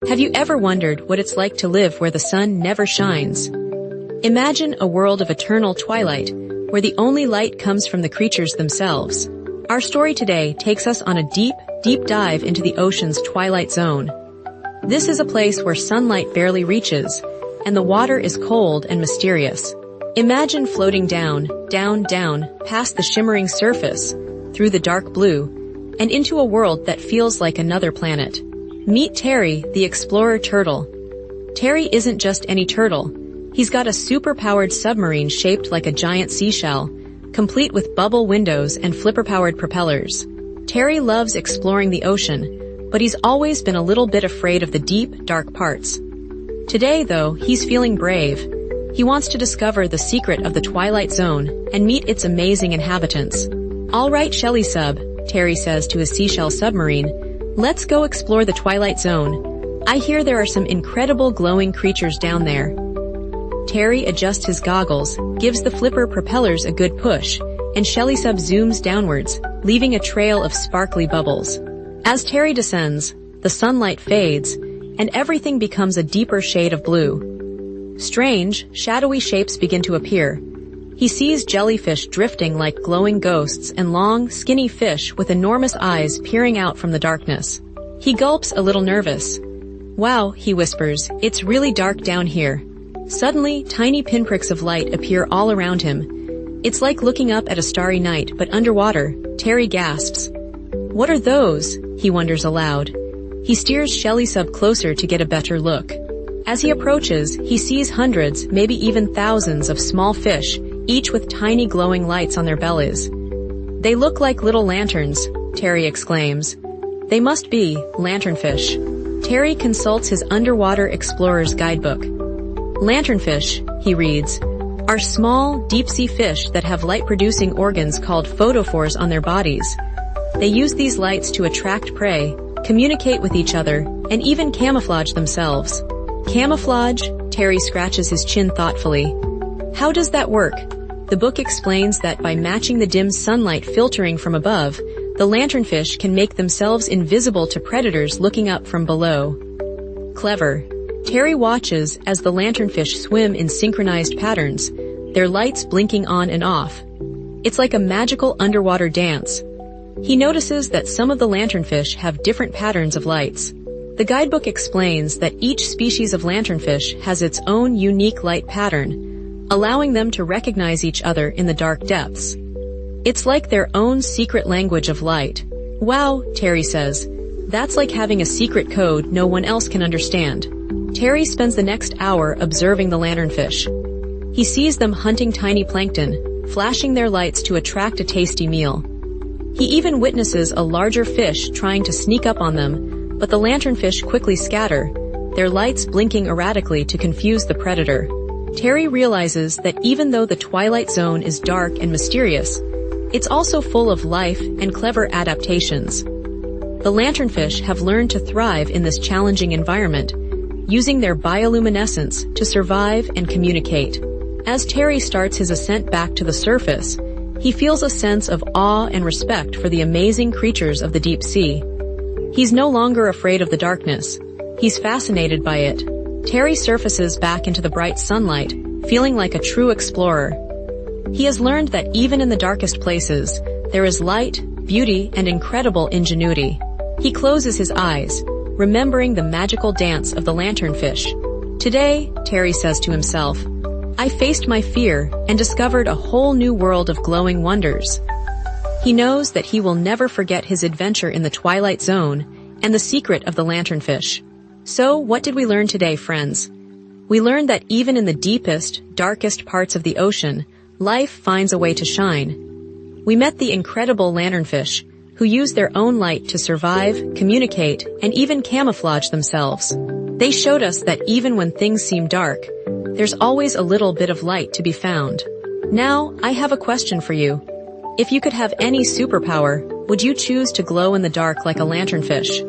Have you ever wondered what it's like to live where the sun never shines? Imagine a world of eternal twilight, where the only light comes from the creatures themselves. Our story today takes us on a deep, deep dive into the ocean's twilight zone. This is a place where sunlight barely reaches, and the water is cold and mysterious. Imagine floating down, past the shimmering surface, through the dark blue, and into a world that feels like another planet. Meet Terry, the explorer turtle. Terry isn't just any turtle. He's got a super-powered submarine shaped like a giant seashell, complete with bubble windows and flipper-powered propellers. Terry loves exploring the ocean, but he's always been a little bit afraid of the deep, dark parts. Today, though, he's feeling brave. He wants to discover the secret of the Twilight Zone and meet its amazing inhabitants. "All right, Shelly Sub," Terry says to his seashell submarine, "let's go explore the Twilight Zone. I hear there are some incredible glowing creatures down there." Terry adjusts his goggles, gives the flipper propellers a good push, and Shelly Sub zooms downwards, leaving a trail of sparkly bubbles. As Terry descends, the sunlight fades, and everything becomes a deeper shade of blue. Strange, shadowy shapes begin to appear. He sees jellyfish drifting like glowing ghosts and long, skinny fish with enormous eyes peering out from the darkness. He gulps a little nervous. "Wow," he whispers, "it's really dark down here." Suddenly, tiny pinpricks of light appear all around him. It's like looking up at a starry night, but underwater. Terry gasps. "What are those?" he wonders aloud. He steers Shelly Sub closer to get a better look. As he approaches, he sees hundreds, maybe even thousands of small fish, each with tiny glowing lights on their bellies. "They look like little lanterns," Terry exclaims. "They must be lanternfish." Terry consults his underwater explorer's guidebook. "Lanternfish," he reads, "are small, deep-sea fish that have light-producing organs called photophores on their bodies. They use these lights to attract prey, communicate with each other, and even camouflage themselves." "Camouflage?" Terry scratches his chin thoughtfully. "How does that work?" The book explains that by matching the dim sunlight filtering from above, the lanternfish can make themselves invisible to predators looking up from below. Clever. Terry watches as the lanternfish swim in synchronized patterns, their lights blinking on and off. It's like a magical underwater dance. He notices that some of the lanternfish have different patterns of lights. The guidebook explains that each species of lanternfish has its own unique light pattern, allowing them to recognize each other in the dark depths. It's like their own secret language of light. "Wow," Terry says. "That's like having a secret code no one else can understand." Terry spends the next hour observing the lanternfish. He sees them hunting tiny plankton, flashing their lights to attract a tasty meal. He even witnesses a larger fish trying to sneak up on them, but the lanternfish quickly scatter, their lights blinking erratically to confuse the predator. Terry realizes that even though the Twilight Zone is dark and mysterious, it's also full of life and clever adaptations. The lanternfish have learned to thrive in this challenging environment, using their bioluminescence to survive and communicate. As Terry starts his ascent back to the surface, he feels a sense of awe and respect for the amazing creatures of the deep sea. He's no longer afraid of the darkness. He's fascinated by it. Terry surfaces back into the bright sunlight, feeling like a true explorer. He has learned that even in the darkest places, there is light, beauty, and incredible ingenuity. He closes his eyes, remembering the magical dance of the lanternfish. "Today," Terry says to himself, "I faced my fear and discovered a whole new world of glowing wonders." He knows that he will never forget his adventure in the Twilight Zone and the secret of the lanternfish. So, what did we learn today, friends? We learned that even in the deepest, darkest parts of the ocean, life finds a way to shine. We met the incredible lanternfish, who use their own light to survive, communicate, and even camouflage themselves. They showed us that even when things seem dark, there's always a little bit of light to be found. Now, I have a question for you. If you could have any superpower, would you choose to glow in the dark like a lanternfish?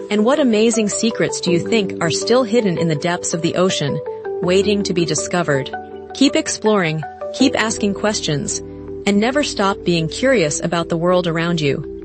And what amazing secrets do you think are still hidden in the depths of the ocean, waiting to be discovered? Keep exploring, keep asking questions, and never stop being curious about the world around you.